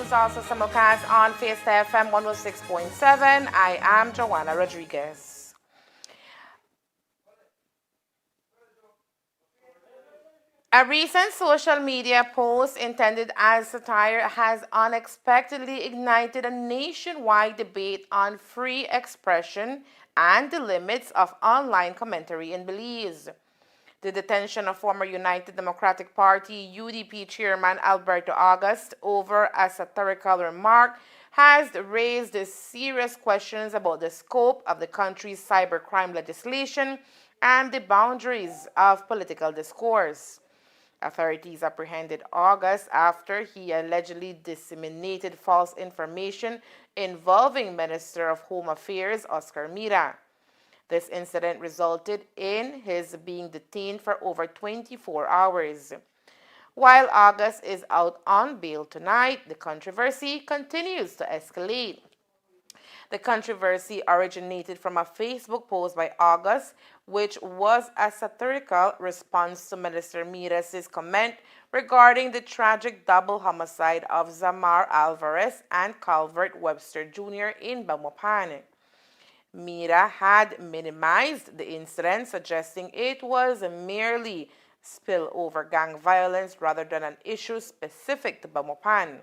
is also simulcast on Fiesta FM 106.7. I am Joanna Rodriguez. A recent social media post intended as satire has unexpectedly ignited a nationwide debate on free expression and the limits of online commentary in Belize. The detention of former United Democratic Party UDP chairman Alberto August over a satirical remark has raised serious questions about the scope of the country's cybercrime legislation and the boundaries of political discourse. Authorities apprehended August after he allegedly disseminated false information involving Minister of Home Affairs Oscar Mira. This incident resulted in his being detained for over 24 hours. While August is out on bail tonight, the controversy continues to escalate. The controversy originated from a Facebook post by August, which was a satirical response to Minister Mira's comment regarding the tragic double homicide of Zamar Alvarez and Calvert Webster Jr. in Belmopan. Mira had minimized the incident, suggesting it was merely spillover gang violence rather than an issue specific to Belmopan.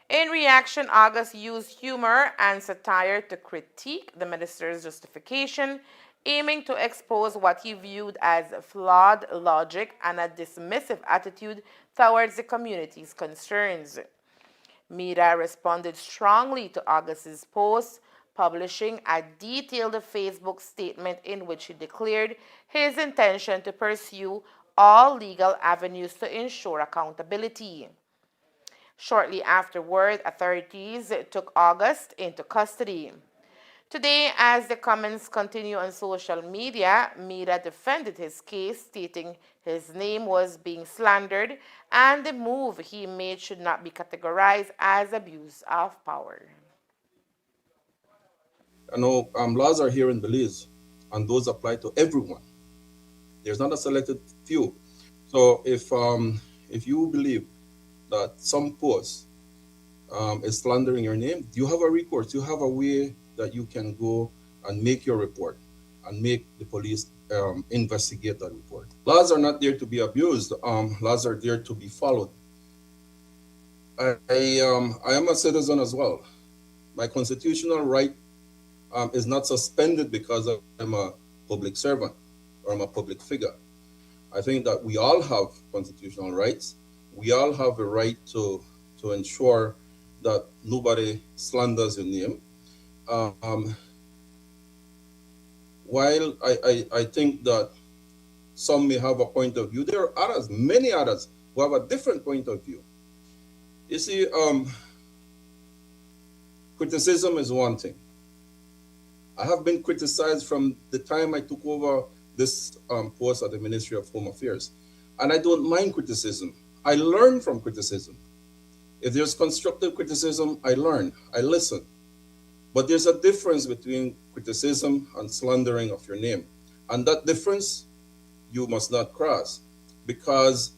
In reaction, August used humor and satire to critique the minister's justification, aiming to expose what he viewed as flawed logic and a dismissive attitude towards the community's concerns. Mira responded strongly to August's post, publishing a detailed Facebook statement in which he declared his intention to pursue all legal avenues to ensure accountability. Shortly afterward, authorities took August into custody. Today, as the comments continue on social media, Mira defended his case, stating his name was being slandered and the move he made should not be categorized as abuse of power. I know laws are here in Belize, and those apply to everyone. There's not a selected few. So if you believe that some post is slandering your name, you have a recourse. You have a way that you can go and make your report and make the police investigate that report. Laws are not there to be abused. Laws are there to be followed. I am a citizen as well. My constitutional right is not suspended because I'm a public servant or I'm a public figure. I think that we all have constitutional rights. We all have a right to ensure that nobody slanders your name. While I think that some may have a point of view, there are others, many others, who have a different point of view. You see, criticism is one thing. I have been criticized from the time I took over this post at the Ministry of Home Affairs. And I don't mind criticism. I learn from criticism. If there's constructive criticism, I learn, I listen. But there's a difference between criticism and slandering of your name. And that difference, you must not cross, because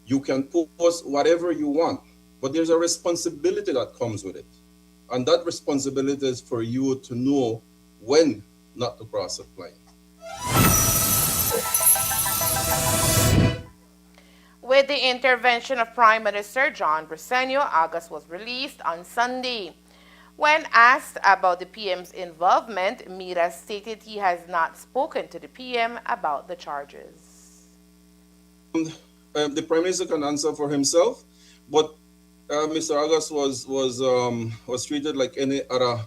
you can post whatever you want, but there's a responsibility that comes with it. And that responsibility is for you to know when not to cross the line. With the intervention of Prime Minister John Briceño, August was released on Sunday. When asked about the PM's involvement, Mira stated he has not spoken to the PM about the charges. The Prime Minister can answer for himself, but Mr. August was treated like any other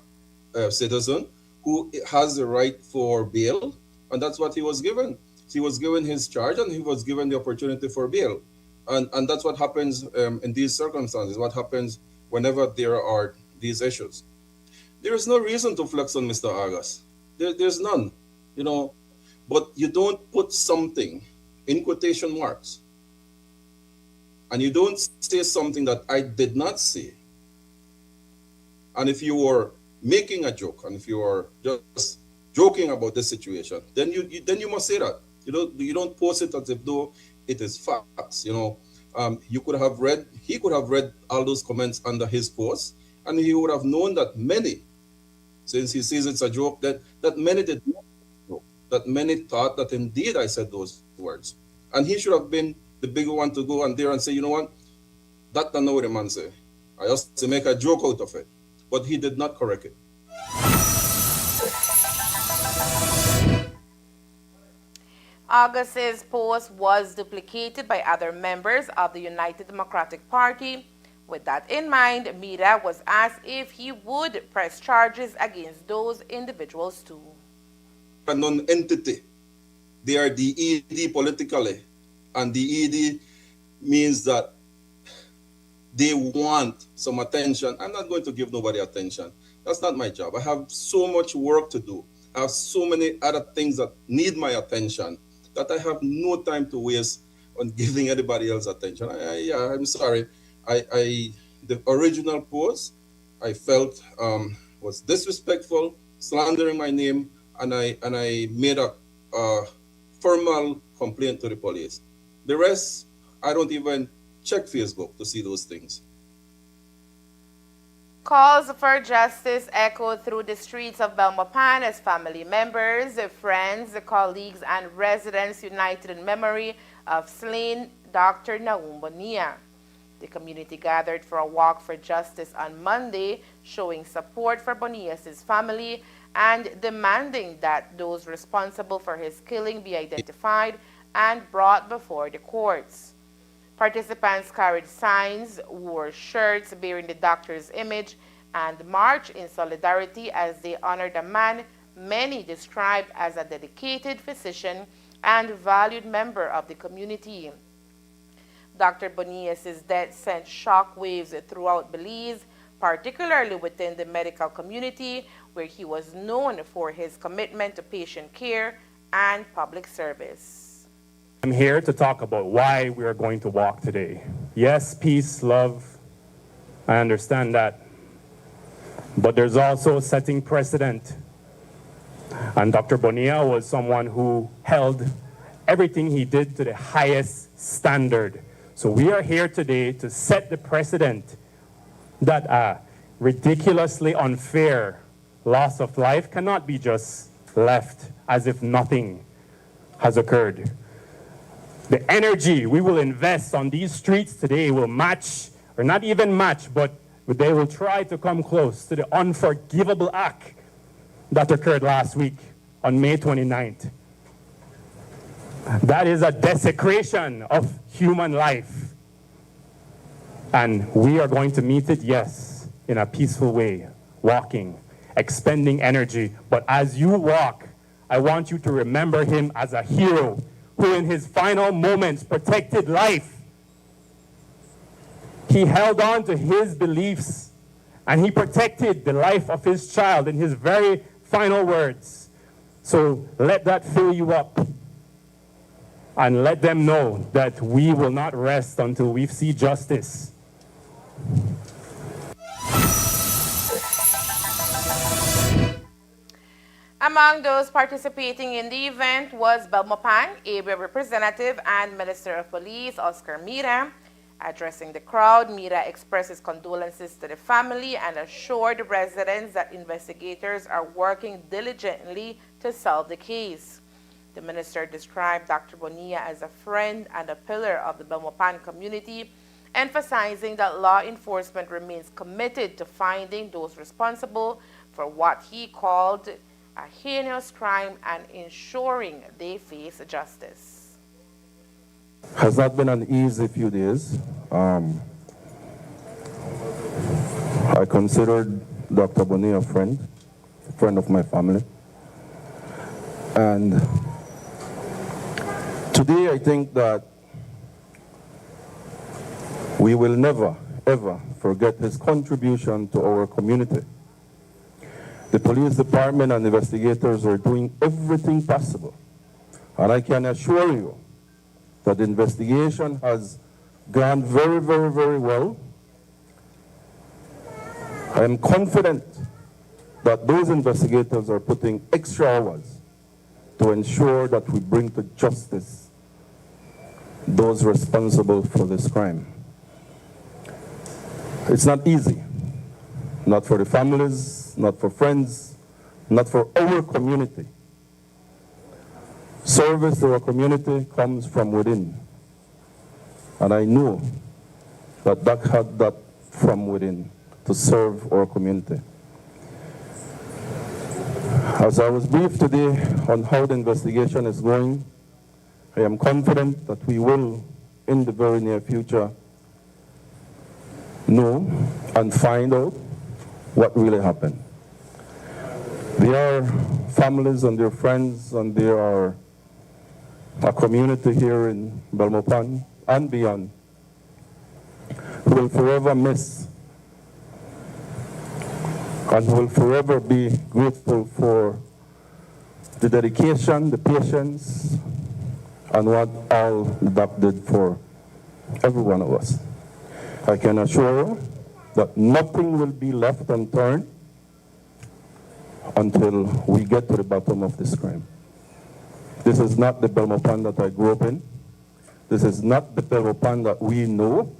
citizen who has the right for bail, and that's what he was given. He was given his charge, and he was given the opportunity for bail, and that's what happens in these circumstances. What happens whenever there are these issues? There is no reason to flex on Mr. August. There's none, But you don't put something in quotation marks, and you don't say something that I did not say. And if you were making a joke, and if you are just joking about this situation, then you must say that. You don't post it as if though it is facts. He could have read all those comments under his post, and he would have known that many, since he sees it's a joke, that many did not know, that many thought that indeed I said those words. And he should have been the bigger one to go on there and say, you know what, that don't know what the man say. I just to make a joke out of it. But he did not correct it. August's post was duplicated by other members of the United Democratic Party. With that in mind, Mira was asked if he would press charges against those individuals too. A non-entity. They are DED politically, and DED means that they want some attention. I'm not going to give nobody attention. That's not my job. I have so much work to do. I have so many other things that need my attention that I have no time to waste on giving anybody else attention. I'm sorry. The original post I felt was disrespectful, slandering my name, and I made a formal complaint to the police. The rest, I don't even check Facebook to see those things. Calls for justice echoed through the streets of Belmopan as family members, friends, colleagues, and residents united in memory of slain Dr. Naum Bonilla. The community gathered for a walk for justice on Monday, showing support for Bonilla's family and demanding that those responsible for his killing be identified and brought before the courts. Participants carried signs, wore shirts bearing the doctor's image, and marched in solidarity as they honored a man many described as a dedicated physician and valued member of the community. Dr. Bonilla's death sent shockwaves throughout Belize, particularly within the medical community, where he was known for his commitment to patient care and public service. I'm here to talk about why we are going to walk today. Yes, peace, love, I understand that. But there's also setting precedent. And Dr. Bonilla was someone who held everything he did to the highest standard. So we are here today to set the precedent that a ridiculously unfair loss of life cannot be just left as if nothing has occurred. The energy we will invest on these streets today will match, or not even match, but they will try to come close to the unforgivable act that occurred last week on May 29th. That is a desecration of human life. And we are going to meet it, yes, in a peaceful way, walking, expending energy. But as you walk, I want you to remember him as a hero who in his final moments protected life. He held on to his beliefs and he protected the life of his child in his very final words. So let that fill you up and let them know that we will not rest until we see justice. Among those participating in the event was Belmopan area representative and Minister of Police Oscar Mira. Addressing the crowd, Mira expresses condolences to the family and assured residents that investigators are working diligently to solve the case. The minister described Dr. Bonilla as a friend and a pillar of the Belmopan community, emphasizing that law enforcement remains committed to finding those responsible for what he called a heinous crime and ensuring they face justice. Has not been an easy few days. I considered Dr. Bonilla a friend of my family. And today I think that we will never, ever forget his contribution to our community. The police department and investigators are doing everything possible. And I can assure you that the investigation has gone very, very, very well. I am confident that those investigators are putting extra hours to ensure that we bring to justice those responsible for this crime. It's not easy, not for the families, not for friends, not for our community. Service to our community comes from within. And I know that Doc had that from within to serve our community. As I was briefed today on how the investigation is going, I am confident that we will, in the very near future, know and find out what really happened. There are families and their friends, and there are a community here in Belmopan and beyond who will forever miss and who will forever be grateful for the dedication, the patience, and what all that did for every one of us. I can assure you that nothing will be left unturned until we get to the bottom of this crime. This is not the Belmopan that I grew up in. This is not the Belmopan that we know.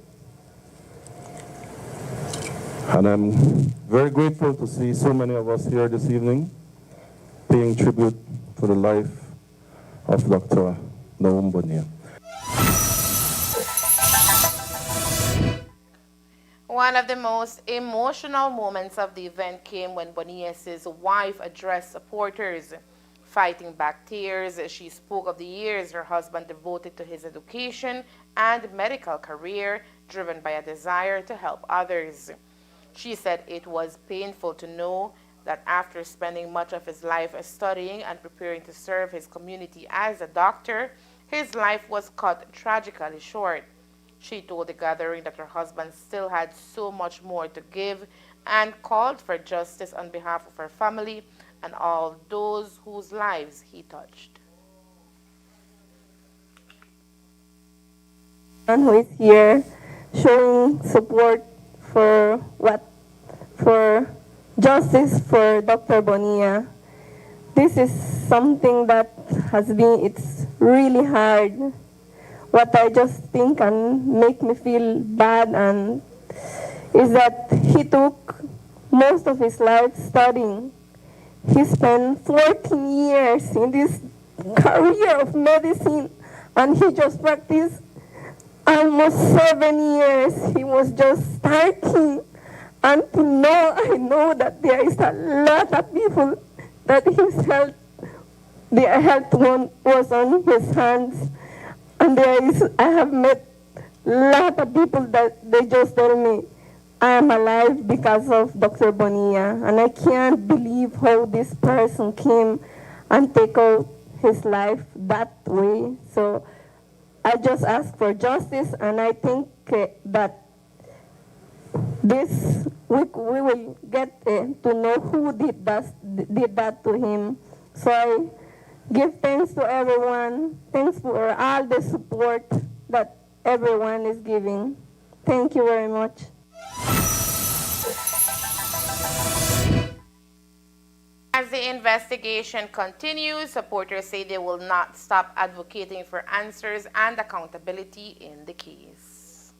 And I'm very grateful to see so many of us here this evening paying tribute to the life of Dr. Naum Bonilla. One of the most emotional moments of the event came when Bonilla's wife addressed supporters. Fighting back tears, she spoke of the years her husband devoted to his education and medical career, driven by a desire to help others. She said it was painful to know that after spending much of his life studying and preparing to serve his community as a doctor, his life was cut tragically short. She told the gathering that her husband still had so much more to give and called for justice on behalf of her family and all those whose lives he touched. And who is here showing support for justice for Dr. Bonilla. This is something that it's really hard. What I just think and make me feel bad and is that he took most of his life studying. He spent 14 years in this career of medicine, and he just practiced almost 7 years. He was just starting. And I know that there is a lot of people that their health was on his hands. And I have met a lot of people that they just tell me, I am alive because of Dr. Bonilla. And I can't believe how this person came and take out his life that way. So I just ask for justice, and I think that we will get to know who did that to him. So I give thanks to everyone. Thanks for all the support that everyone is giving. Thank you very much. As the investigation continues, supporters say they will not stop advocating for answers and accountability in the case.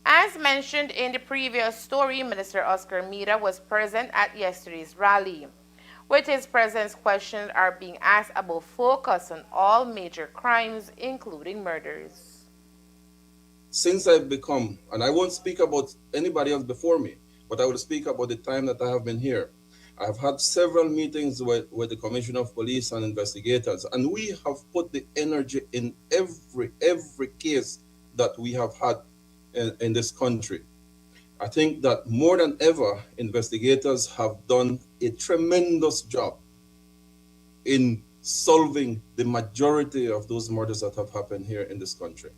As mentioned in the previous story, Minister Oscar Mira was present at yesterday's rally. With his presence, questions are being asked about focus on all major crimes, including murders. Since I've become, and I won't speak about anybody else before me, but I will speak about the time that I have been here. I have had several meetings with the Commissioner of Police and investigators, and we have put the energy in every case that we have had in this country. I think that more than ever, investigators have done a tremendous job in solving the majority of those murders that have happened here in this country.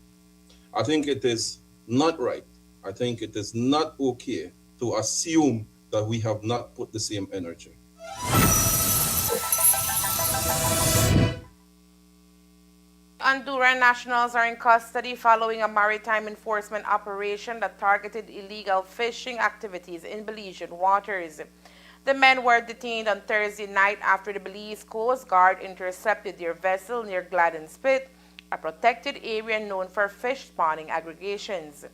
I think it is not right. I think it is not okay to assume that we have not put the same energy. Honduran nationals are in custody following a maritime enforcement operation that targeted illegal fishing activities in Belizean waters. The men were detained on Thursday night after the Belize Coast Guard intercepted their vessel near Gladden Spit, a protected area known for fish spawning aggregations.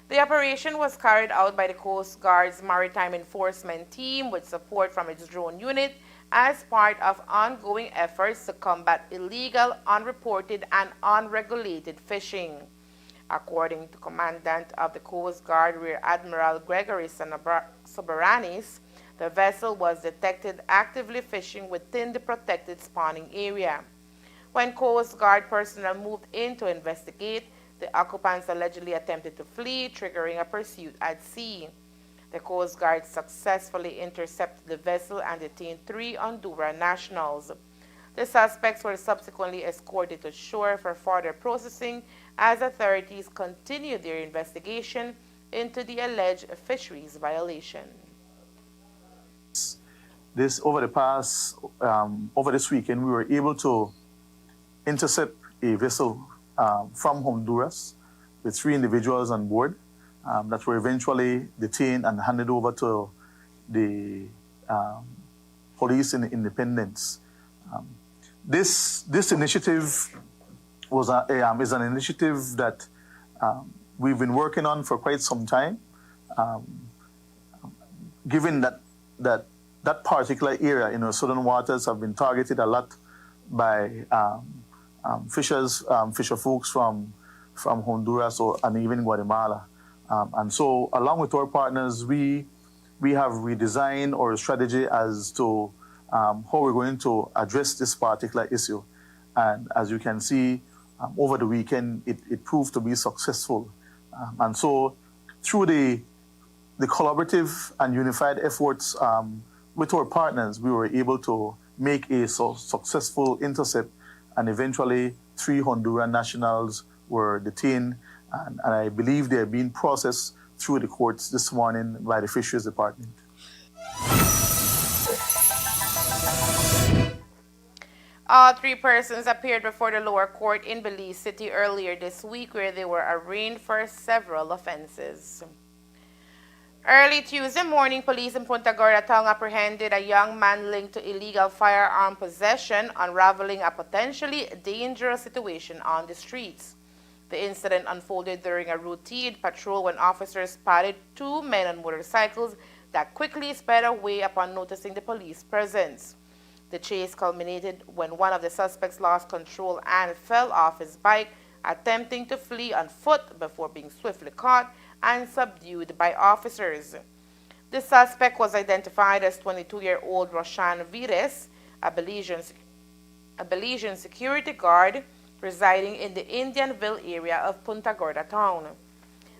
The operation was carried out by the Coast Guard's Maritime Enforcement Team with support from its drone unit as part of ongoing efforts to combat illegal, unreported, and unregulated fishing. According to Commandant of the Coast Guard Rear Admiral Gregory Soberanis, the vessel was detected actively fishing within the protected spawning area. When Coast Guard personnel moved in to investigate, the occupants allegedly attempted to flee, triggering a pursuit at sea. The Coast Guard successfully intercepted the vessel and detained 3 Honduran nationals. The suspects were subsequently escorted to shore for further processing as authorities continued their investigation into the alleged fisheries violation. Over this weekend, we were able to intercept a vessel from Honduras with 3 individuals on board that were eventually detained and handed over to the police in Independence. This initiative is an initiative that we've been working on for quite some time. Given that particular area in our southern waters have been targeted a lot by fisher folks from Honduras and even Guatemala. And so along with our partners, we have redesigned our strategy as to how we're going to address this particular issue. And as you can see, over the weekend, it proved to be successful. And so through the collaborative and unified efforts with our partners, we were able to make a successful intercept, and eventually 3 Honduran nationals were detained, and I believe they are being processed through the courts this morning by the Fisheries Department. All 3 persons appeared before the lower court in Belize City earlier this week, where they were arraigned for several offenses. Early Tuesday morning, police in Punta Gorda Town apprehended a young man linked to illegal firearm possession, unraveling a potentially dangerous situation on the streets. The incident unfolded during a routine patrol when officers spotted 2 men on motorcycles that quickly sped away upon noticing the police presence. The chase culminated when one of the suspects lost control and fell off his bike, attempting to flee on foot before being swiftly caught and subdued by officers. The suspect was identified as 22-year-old Roshan Vires, a Belizean security guard residing in the Indianville area of Punta Gorda Town.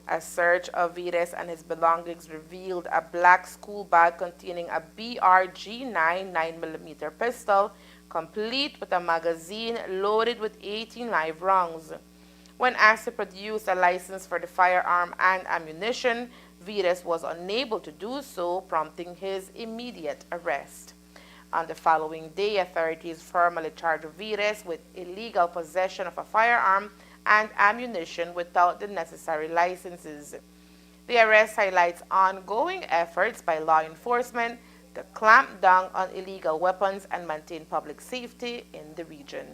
A search of Vires and his belongings revealed a black school bag containing a BRG-9 9mm pistol, complete with a magazine loaded with 18 live rounds. When asked to produce a license for the firearm and ammunition, Vires was unable to do so, prompting his immediate arrest. On the following day, authorities formally charged Vires with illegal possession of a firearm and ammunition without the necessary licenses. The arrest highlights ongoing efforts by law enforcement to clamp down on illegal weapons and maintain public safety in the region.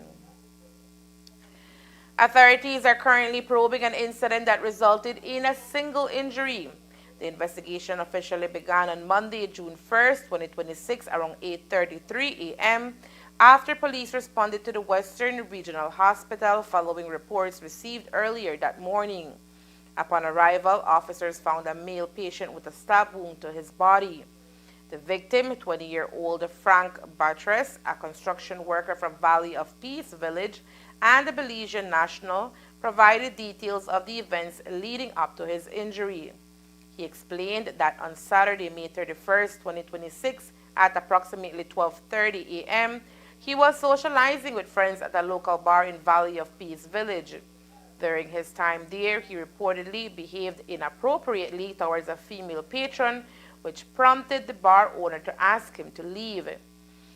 Authorities are currently probing an incident that resulted in a single injury. The investigation officially began on Monday, June 1st, 2026, around 8:33 a.m. after police responded to the Western Regional Hospital following reports received earlier that morning. Upon arrival, officers found a male patient with a stab wound to his body. The victim, 20-year-old Frank Batres, a construction worker from Valley of Peace Village, and a Belizean national, provided details of the events leading up to his injury. He explained that on Saturday, May 31st, 2026, at approximately 12:30 a.m., he was socializing with friends at a local bar in Valley of Peace Village. During his time there, he reportedly behaved inappropriately towards a female patron, which prompted the bar owner to ask him to leave.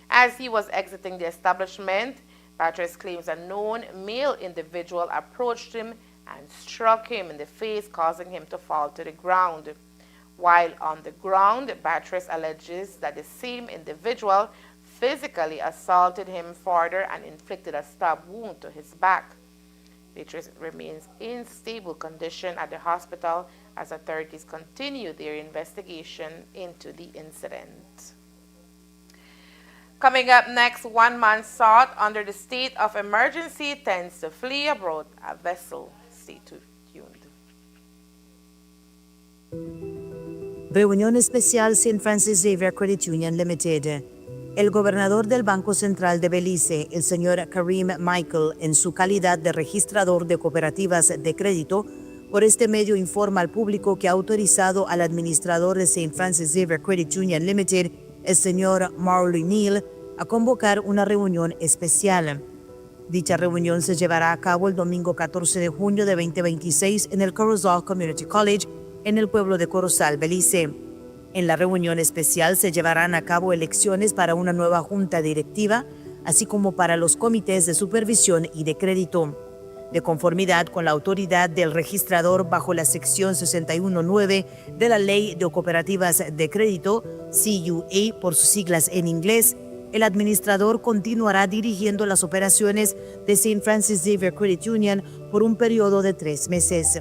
As he was exiting the establishment, Batres claims a known male individual approached him and struck him in the face, causing him to fall to the ground. While on the ground, Batres alleges that the same individual physically assaulted him further and inflicted a stab wound to his back. Batres remains in stable condition at the hospital as authorities continue their investigation into the incident. Coming up next, 1 man sought under the state of emergency tends to flee aboard a vessel. Stay tuned. Reunión Especial St. Francis Xavier Credit Union Limited. El gobernador del Banco Central de Belice, el señor Karim Michael, en su calidad de registrador de cooperativas de crédito, por este medio informa al público que ha autorizado al administrador de St. Francis Xavier Credit Union Limited, el señor Marley Neal, a convocar una reunión especial. Dicha reunión se llevará a cabo el domingo 14 de junio de 2026 en el Corozal Community College, en el pueblo de Corozal, Belice. En la reunión especial se llevarán a cabo elecciones para una nueva junta directiva, así como para los comités de supervisión y de crédito. De conformidad con la autoridad del registrador bajo la sección 61.9 de la Ley de Cooperativas de Crédito, CUA por sus siglas en inglés, el administrador continuará dirigiendo las operaciones de St. Francis Xavier Credit Union por un periodo de 3 meses.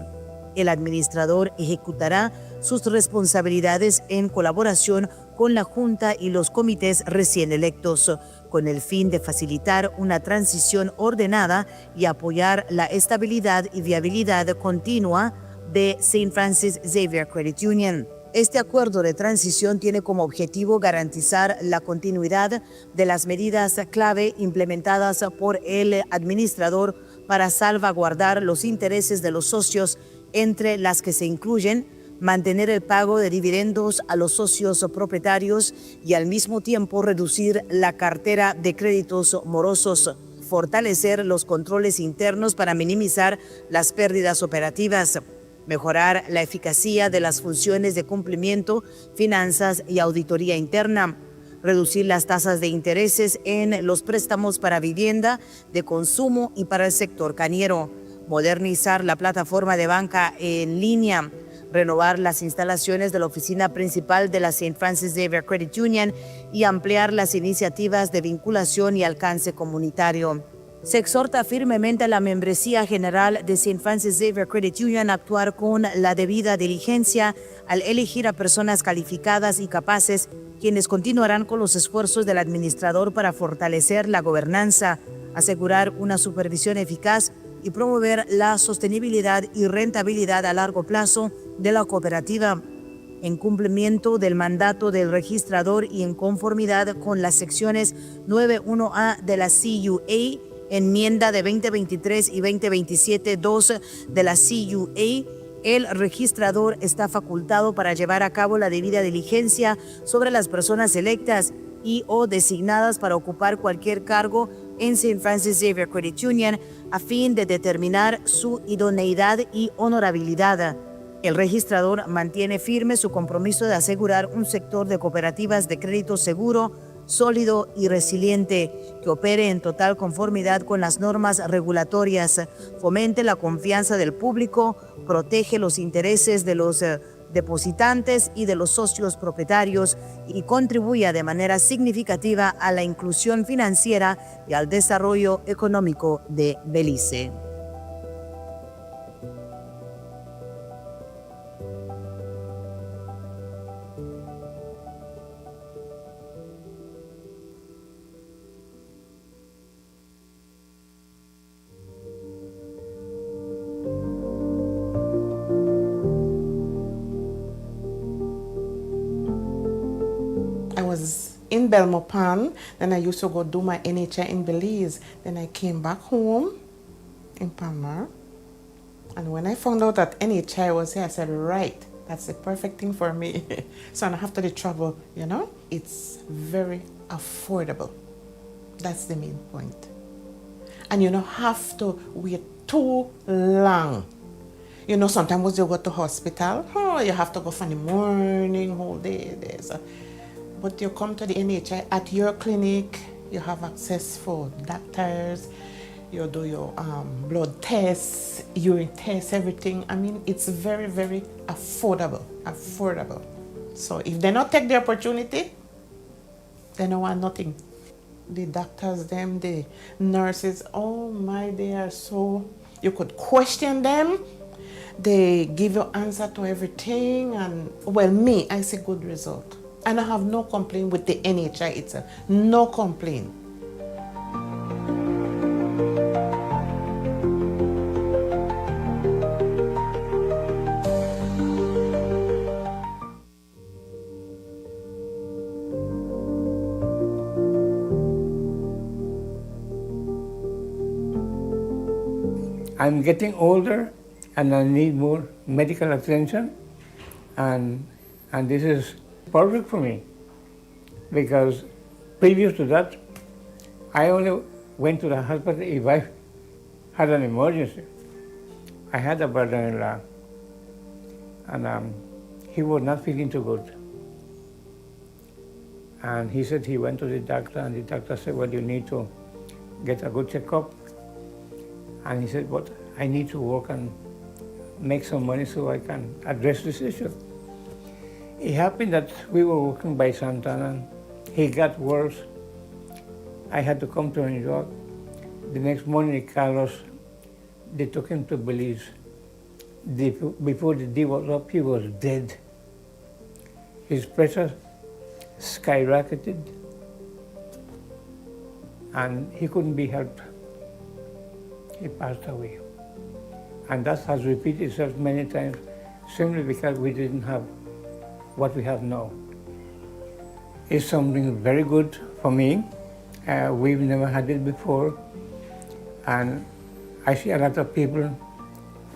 El administrador ejecutará sus responsabilidades en colaboración con la Junta y los comités recién electos, con el fin de facilitar una transición ordenada y apoyar la estabilidad y viabilidad continua de St. Francis Xavier Credit Union. Este acuerdo de transición tiene como objetivo garantizar la continuidad de las medidas clave implementadas por el administrador para salvaguardar los intereses de los socios, entre las que se incluyen mantener el pago de dividendos a los socios propietarios y al mismo tiempo reducir la cartera de créditos morosos, fortalecer los controles internos para minimizar las pérdidas operativas, mejorar la eficacia de las funciones de cumplimiento, finanzas y auditoría interna, reducir las tasas de intereses en los préstamos para vivienda, de consumo y para el sector cañero, modernizar la plataforma de banca en línea, renovar las instalaciones de la oficina principal de la St. Francis Xavier Credit Union y ampliar las iniciativas de vinculación y alcance comunitario. Se exhorta firmemente a la membresía general de St. Francis Xavier Credit Union a actuar con la debida diligencia al elegir a personas calificadas y capaces, quienes continuarán con los esfuerzos del administrador para fortalecer la gobernanza, asegurar una supervisión eficaz y promover la sostenibilidad y rentabilidad a largo plazo de la cooperativa, en cumplimiento del mandato del registrador y en conformidad con las secciones 9.1a de la CUA, enmienda de 2023 y 2027.2 de la CUA. El registrador está facultado para llevar a cabo la debida diligencia sobre las personas electas y o designadas para ocupar cualquier cargo en St. Francis Xavier Credit Union a fin de determinar su idoneidad y honorabilidad. El registrador mantiene firme su compromiso de asegurar un sector de cooperativas de crédito seguro, sólido y resiliente, que opere en total conformidad con las normas regulatorias, fomente la confianza del público, protege los intereses de los depositantes y de los socios propietarios y contribuya de manera significativa a la inclusión financiera y al desarrollo económico de Belice. I was in Belmopan, then I used to go do my NHI in Belize. Then I came back home in Palma. And when I found out that NHI was here, I said, right, that's the perfect thing for me. So I don't have to the trouble, you know? It's very affordable. That's the main point. And you don't have to wait too long. You know, sometimes you go to hospital, you have to go from the morning, whole day there. So, but you come to the NHI at your clinic, you have access for doctors, you do your blood tests, urine tests, everything. I mean, it's very, very affordable. So if they not take the opportunity, they don't want nothing. The doctors, them, the nurses, oh my, they are so, you could question them. They give you answer to everything. And well, me, I see good result. And I have no complaint with the NHI itself. No complaint. I'm getting older and I need more medical attention, and this is perfect for me, because previous to that, I only went to the hospital if I had an emergency. I had a brother-in-law, and he was not feeling too good. And he said he went to the doctor, and the doctor said, well, you need to get a good checkup. And he said, but I need to work and make some money so I can address this issue. It happened that we were working by Santana, and he got worse. I had to come to New York. The next morning, Carlos, they took him to Belize. Before the day was up, he was dead. His pressure skyrocketed, and he couldn't be helped. He passed away. And that has repeated itself many times, simply because we didn't have what we have now. It's something very good for me. We've never had it before, and I see a lot of people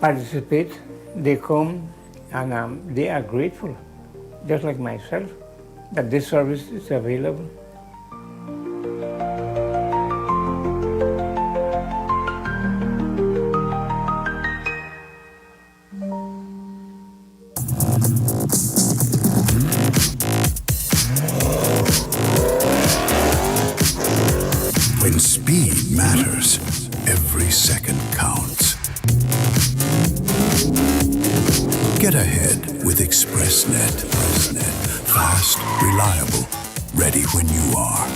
participate. They come, and they are grateful, just like myself, that this service is available. When speed matters, every second counts. Get ahead with ExpressNet. Fast, reliable, ready when you are.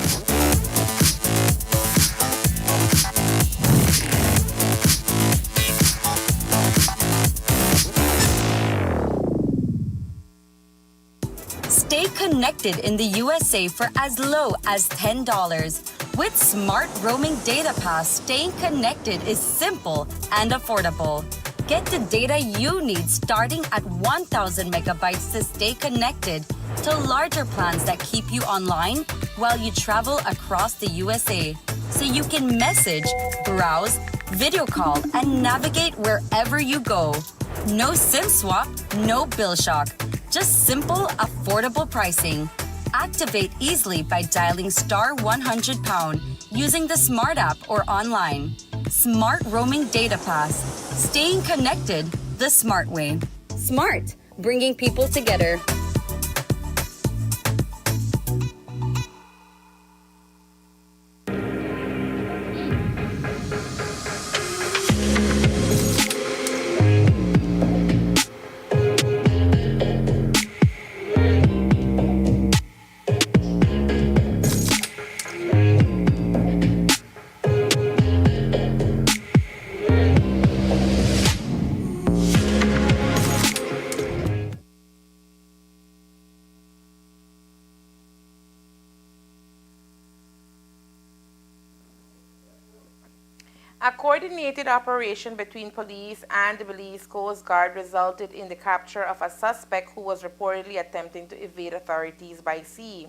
Stay connected in the USA for as low as $10. With Smart Roaming Data Pass, staying connected is simple and affordable. Get the data you need starting at 1,000 megabytes to stay connected, to larger plans that keep you online while you travel across the USA, so you can message, browse, video call, and navigate wherever you go. No SIM swap, no bill shock. Just simple, affordable pricing. Activate easily by dialing *100# using the Smart app or online. Smart Roaming Data Pass. Staying connected the smart way. Smart, bringing people together. A coordinated operation between police and the Belize Coast Guard resulted in the capture of a suspect who was reportedly attempting to evade authorities by sea.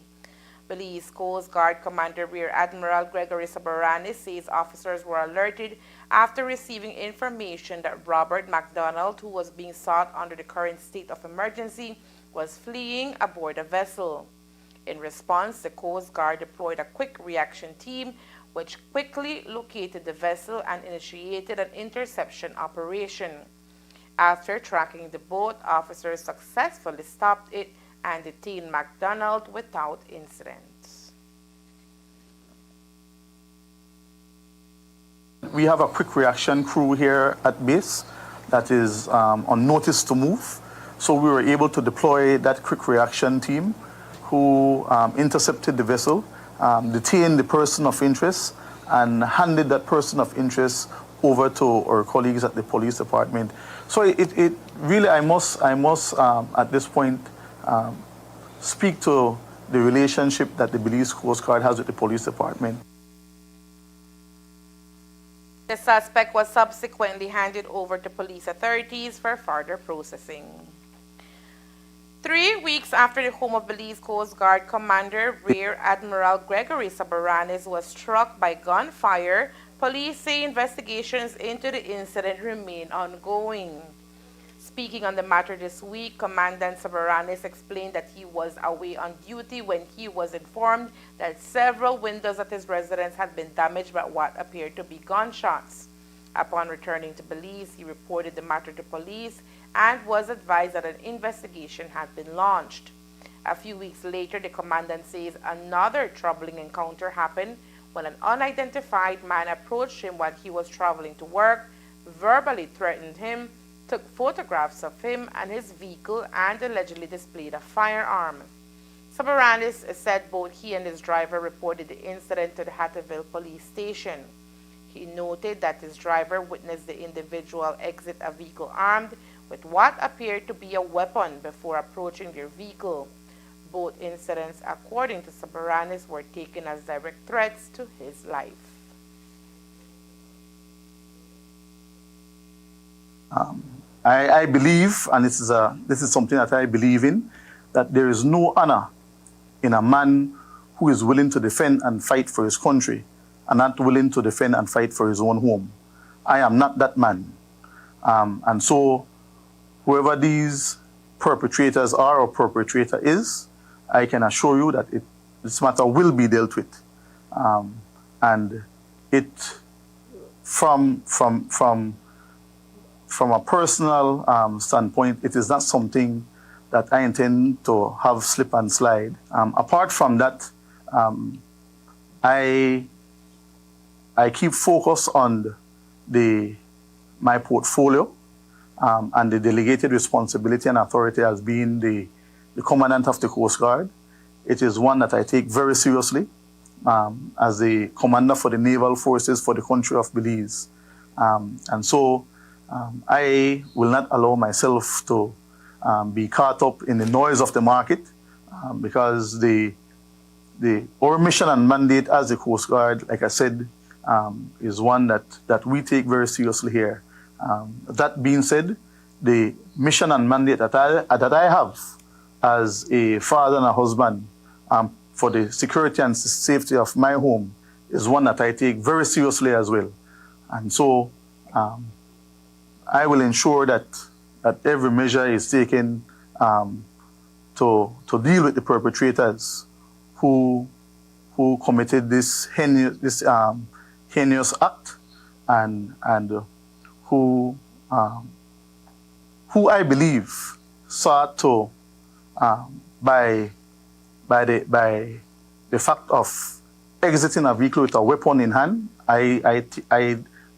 Belize Coast Guard Commander Rear Admiral Gregory Sabaranis says officers were alerted after receiving information that Robert MacDonald, who was being sought under the current state of emergency, was fleeing aboard a vessel. In response, the Coast Guard deployed a quick reaction team which quickly located the vessel and initiated an interception operation. After tracking the boat, officers successfully stopped it and detained MacDonald without incident. We have a quick reaction crew here at base that is on notice to move. So we were able to deploy that quick reaction team who intercepted the vessel, detained the person of interest, and handed that person of interest over to our colleagues at the police department. So it really, I must at this point speak to the relationship that the Belize Coast Guard has with the police department. The suspect was subsequently handed over to police authorities for further processing. 3 weeks after the home of Belize Coast Guard Commander Rear Admiral Gregory Sabaranis was struck by gunfire Police say investigations into the incident remain ongoing. Speaking on the matter this week, Commandant Sabaranis explained that he was away on duty when he was informed that several windows at his residence had been damaged by what appeared to be gunshots. Upon returning to Belize, he reported the matter to police and was advised that an investigation had been launched. A few weeks later, the commandant says another troubling encounter happened when an unidentified man approached him while he was traveling to work, verbally threatened him, took photographs of him and his vehicle, and allegedly displayed a firearm. Sabaranis said both he and his driver reported the incident to the Hatterville police station. He noted that his driver witnessed the individual exit a vehicle armed with what appeared to be a weapon before approaching their vehicle. Both incidents, according to Sabaranis, were taken as direct threats to his life. I believe, and this is something that I believe in, that there is no honor in a man who is willing to defend and fight for his country and not willing to defend and fight for his own home. I am not that man. And so whoever these perpetrators are or perpetrator is, I can assure you that this matter will be dealt with. And it, from a personal standpoint, it is not something that I intend to have slip and slide. Apart from that, I keep focus on my portfolio and the delegated responsibility and authority as being the Commandant of the Coast Guard. It is one that I take very seriously as the Commander for the Naval Forces for the country of Belize. And so I will not allow myself to be caught up in the noise of the market because our mission and mandate as the Coast Guard, like I said, is one that we take very seriously here. That being said, the mission and mandate that I have as a father and a husband for the security and safety of my home is one that I take very seriously as well. And so I will ensure that every measure is taken to deal with the perpetrators who committed this heinous act and who I believe sought to by the fact of exiting a vehicle with a weapon in hand, I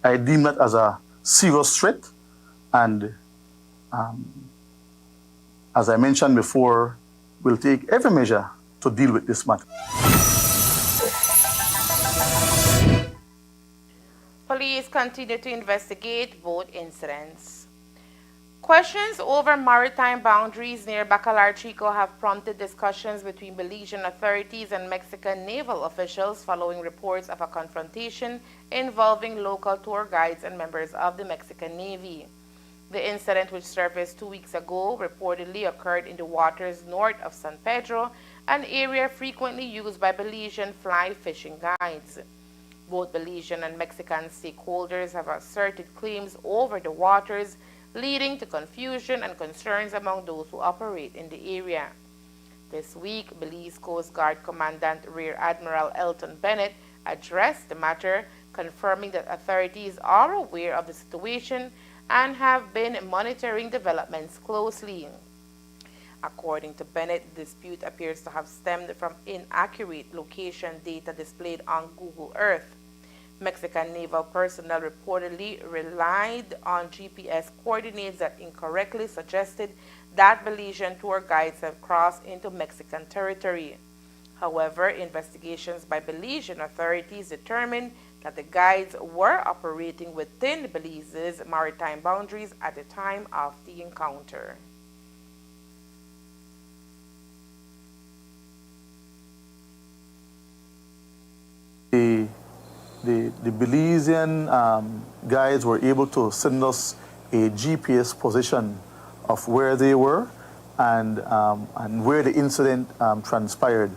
deem that as a serious threat, and as I mentioned before, we'll take every measure to deal with this matter. Police continue to investigate both incidents. Questions over maritime boundaries near Bacalar Chico have prompted discussions between Belizean authorities and Mexican naval officials following reports of a confrontation involving local tour guides and members of the Mexican Navy. The incident, which surfaced 2 weeks ago, reportedly occurred in the waters north of San Pedro, an area frequently used by Belizean fly fishing guides. Both Belizean and Mexican stakeholders have asserted claims over the waters, leading to confusion and concerns among those who operate in the area. This week, Belize Coast Guard Commandant Rear Admiral Elton Bennett addressed the matter, confirming that authorities are aware of the situation and have been monitoring developments closely. According to Bennett, the dispute appears to have stemmed from inaccurate location data displayed on Google Earth. Mexican naval personnel reportedly relied on GPS coordinates that incorrectly suggested that Belizean tour guides have crossed into Mexican territory. However, investigations by Belizean authorities determined that the guides were operating within Belize's maritime boundaries at the time of the encounter. The Belizean guides were able to send us a GPS position of where they were and where the incident transpired.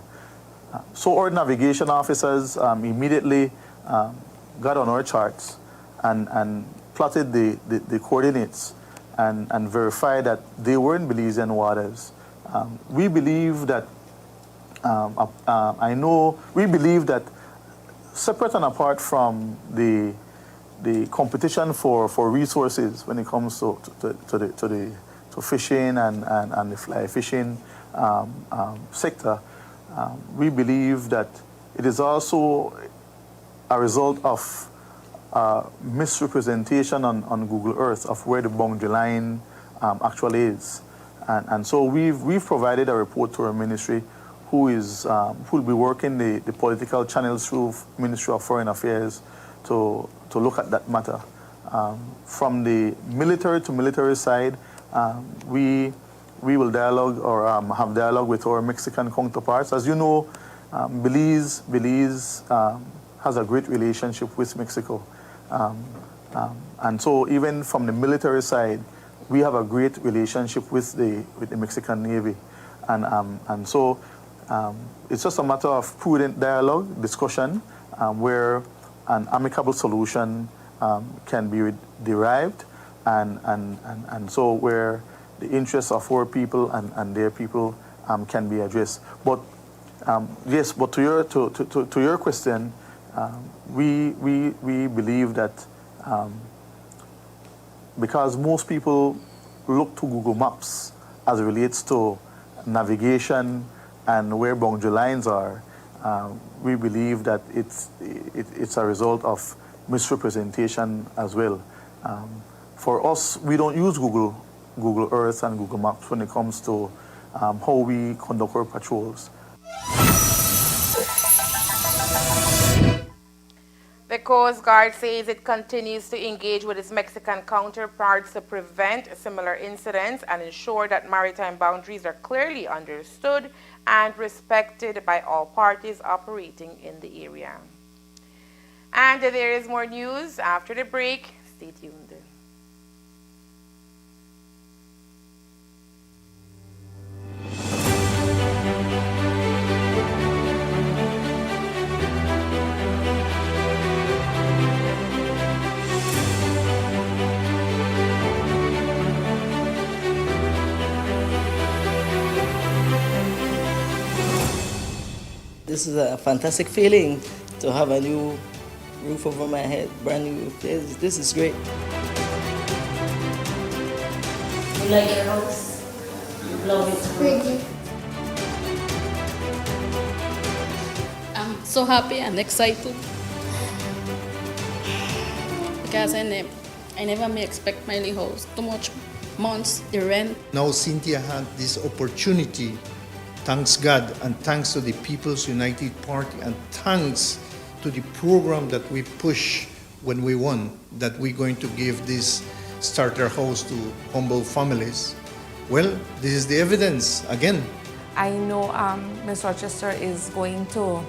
So our navigation officers immediately got on our charts and plotted the coordinates and verified that they were in Belizean waters. We believe that, we believe that separate and apart from the competition for resources when it comes to fishing and the fly fishing sector, we believe that it is also a result of misrepresentation on Google Earth of where the boundary line actually is. And so we've provided a report to our ministry who will be working the political channels through Ministry of Foreign Affairs to look at that matter. From the military to military side, we will dialogue or have dialogue with our Mexican counterparts. As you know, Belize has a great relationship with Mexico. And so even from the military side, we have a great relationship with the Mexican Navy. And so it's just a matter of prudent dialogue, discussion, where an amicable solution can be derived, and so where the interests of our people and their people can be addressed. But yes, but to your question, we believe that because most people look to Google Maps as it relates to navigation and where boundary lines are, we believe that it's a result of misrepresentation as well. For us, we don't use Google Earth and Google Maps when it comes to how we conduct our patrols. The Coast Guard says it continues to engage with its Mexican counterparts to prevent similar incidents and ensure that maritime boundaries are clearly understood and respected by all parties operating in the area. And there is more news after the break. Stay tuned. This is a fantastic feeling to have a new roof over my head, brand new. This is great. You like your house? You love it? Pretty. I'm so happy and excited because I never may expect my new house. Too much months, the rent. Now Cynthia had this opportunity. Thanks God and thanks to the People's United Party and thanks to the program that we push when we won, that we're going to give this starter house to humble families. Well, this is the evidence again. I know Ms. Rochester is going to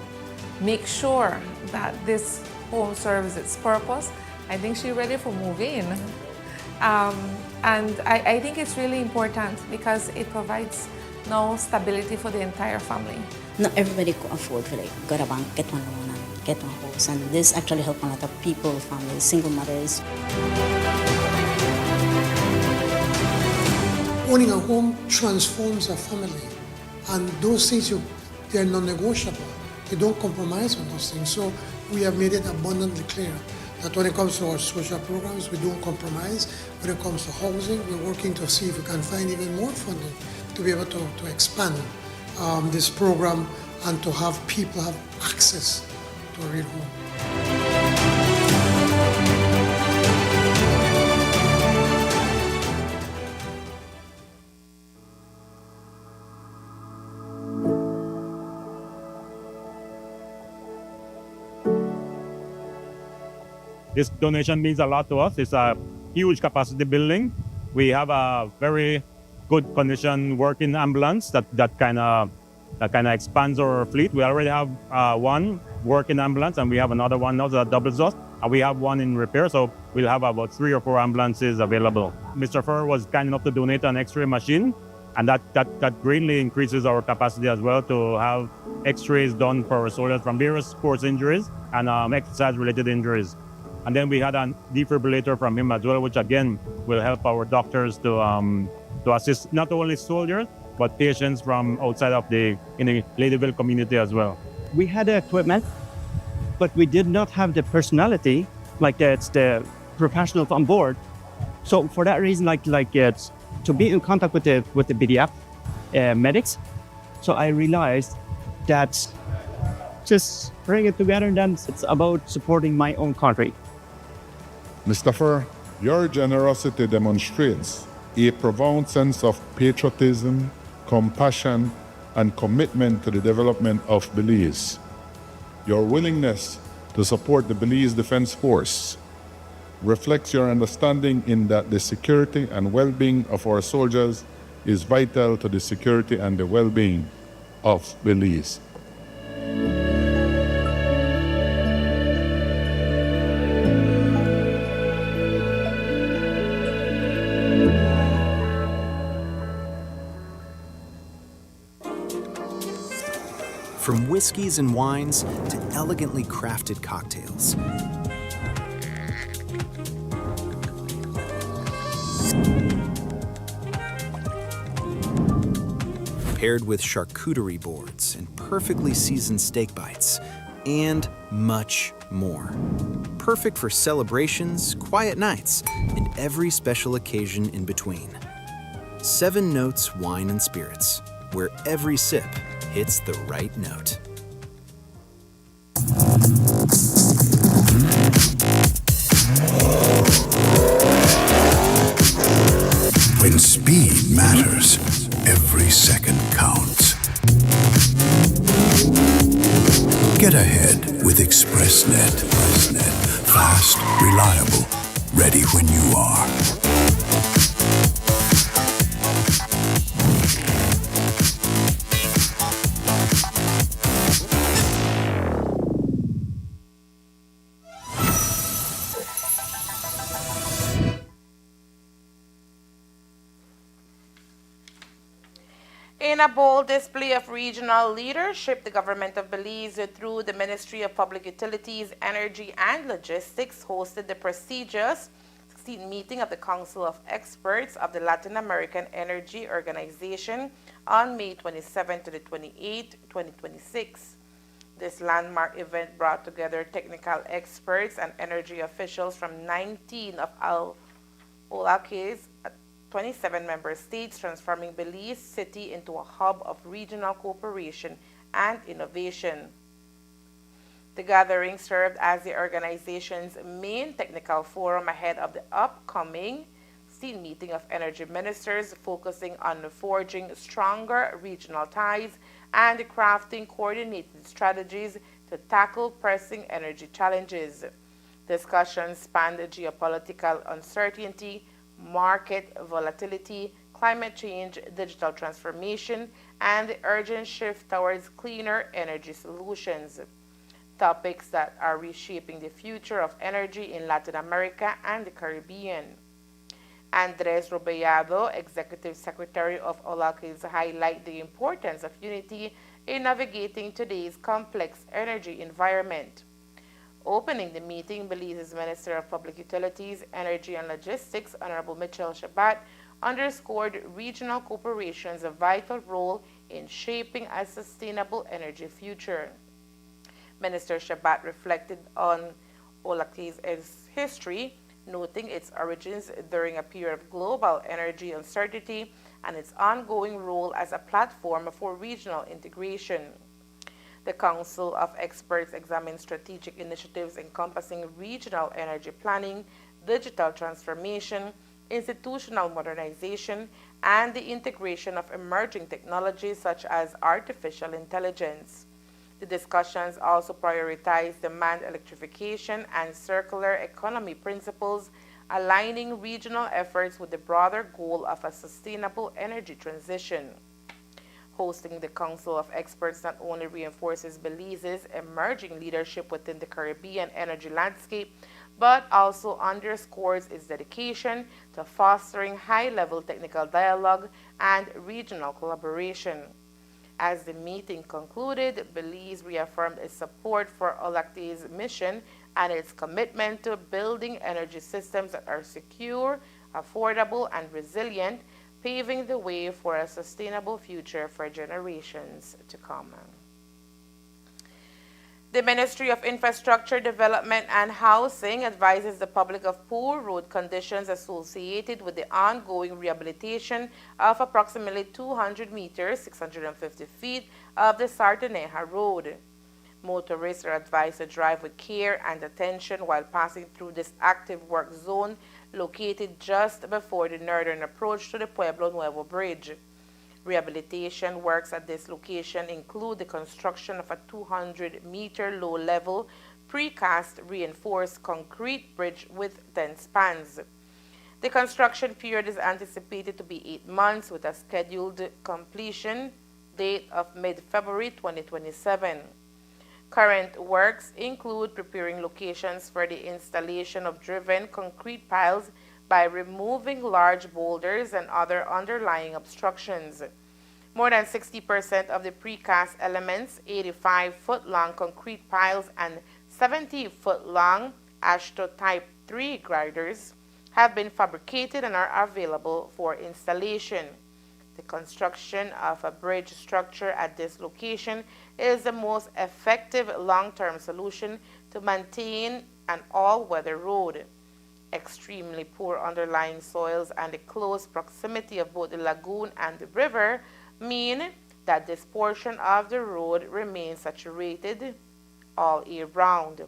make sure that this home serves its purpose. I think she's ready for moving. And I think it's really important because it provides now stability for the entire family. Not everybody could afford to go to bank, get one loan and get one house. And this actually helps a lot of people, families, single mothers. Owning a home transforms a family. And those things, they're non-negotiable. You don't compromise on those things. So we have made it abundantly clear that when it comes to our social programs, we don't compromise. When it comes to housing, we're working to see if we can find even more funding to be able to expand this program and to have people have access to a real home. This donation means a lot to us. It's a huge capacity building. We have a very good condition working ambulance that kind of expands our fleet. We already have one working ambulance, and we have another one now that doubles us. And we have one in repair, so we'll have about 3 or 4 ambulances available. Mr. Furr was kind enough to donate an X-ray machine, and that greatly increases our capacity as well to have X-rays done for our soldiers from various sports injuries and exercise-related injuries. And then we had a defibrillator from him as well, which again will help our doctors to assist not only soldiers, but patients from outside of in the Ladyville community as well. We had the equipment, but we did not have the personality, like it's the professionals on board. So for that reason, it's to be in contact with the BDF medics. So I realized that just bring it together, and then it's about supporting my own country. Mustafa, your generosity demonstrates a profound sense of patriotism, compassion, and commitment to the development of Belize. Your willingness to support the Belize Defense Force reflects your understanding in that the security and well-being of our soldiers is vital to the security and the well-being of Belize. From whiskeys and wines to elegantly crafted cocktails. Paired with charcuterie boards and perfectly seasoned steak bites, and much more. Perfect for celebrations, quiet nights, and every special occasion in between. 7 Notes Wine and Spirits, where every sip hits the right note. When speed matters, every second counts. Get ahead with ExpressNet. Fast, reliable, ready when you are. In a bold display of regional leadership, the government of Belize, through the Ministry of Public Utilities, Energy and Logistics, hosted the prestigious 16th meeting of the Council of Experts of the Latin American Energy Organization on May 27 to the 28th, 2026. This landmark event brought together technical experts and energy officials from 19 of OLAC's 27 member states, transforming Belize City into a hub of regional cooperation and innovation. The gathering served as the organization's main technical forum ahead of the upcoming state meeting of energy ministers, focusing on forging stronger regional ties and crafting coordinated strategies to tackle pressing energy challenges. Discussions spanned geopolitical uncertainty, market volatility, climate change, digital transformation, and the urgent shift towards cleaner energy solutions. Topics that are reshaping the future of energy in Latin America and the Caribbean. Andres Robellado, Executive Secretary of OLAC's, highlight the importance of unity in navigating today's complex energy environment. Opening the meeting, Belize's Minister of Public Utilities, Energy and Logistics, Honorable Michelle Shabat, underscored regional cooperation's vital role in shaping a sustainable energy future. Minister Shabat reflected on OLAC's history, noting its origins during a period of global energy uncertainty and its ongoing role as a platform for regional integration. The Council of Experts examined strategic initiatives encompassing regional energy planning, digital transformation, institutional modernization, and the integration of emerging technologies such as artificial intelligence. The discussions also prioritized demand electrification and circular economy principles, aligning regional efforts with the broader goal of a sustainable energy transition. Hosting the Council of Experts not only reinforces Belize's emerging leadership within the Caribbean energy landscape, but also underscores its dedication to fostering high-level technical dialogue and regional collaboration. As the meeting concluded, Belize reaffirmed its support for Olacte's mission and its commitment to building energy systems that are secure, affordable, and resilient, paving the way for a sustainable future for generations to come. The Ministry of Infrastructure Development and Housing advises the public of poor road conditions associated with the ongoing rehabilitation of approximately 200 meters, 650 feet of the Sartaneja Road. Motorists are advised to drive with care and attention while passing through this active work zone located just before the northern approach to the Pueblo Nuevo Bridge. Rehabilitation works at this location include the construction of a 200-meter low-level precast reinforced concrete bridge with 10 spans. The construction period is anticipated to be 8 months with a scheduled completion date of mid-February 2027. Current works include preparing locations for the installation of driven concrete piles by removing large boulders and other underlying obstructions. More than 60% of the precast elements, 85-foot-long concrete piles and 70-foot-long ASHTO Type 3 grinders, have been fabricated and are available for installation. The construction of a bridge structure at this location is the most effective long-term solution to maintain an all-weather road. Extremely poor underlying soils and the close proximity of both the lagoon and the river mean that this portion of the road remains saturated all year round.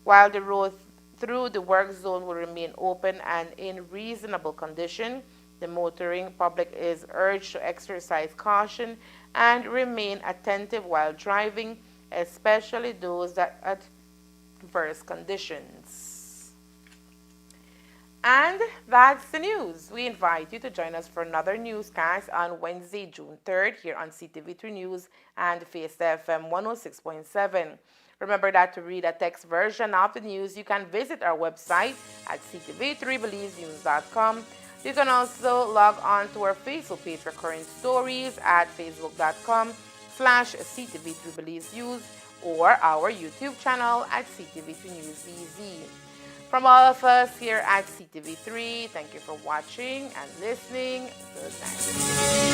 While the road through the work zone will remain open and in reasonable condition, the motoring public is urged to exercise caution and remain attentive while driving, especially those that adverse conditions. And that's the news. We invite you to join us for another newscast on Wednesday, June 3rd, here on CTV3 News and Fiesta FM 106.7. Remember that to read a text version of the news, you can visit our website at CTV3BelizeNews.com. You can also log on to our Facebook page for current stories at facebook.com/CTV3BelizeNews or our YouTube channel at CTV3 News BZ. From all of us here at CTV3, thank you for watching and listening. Good night.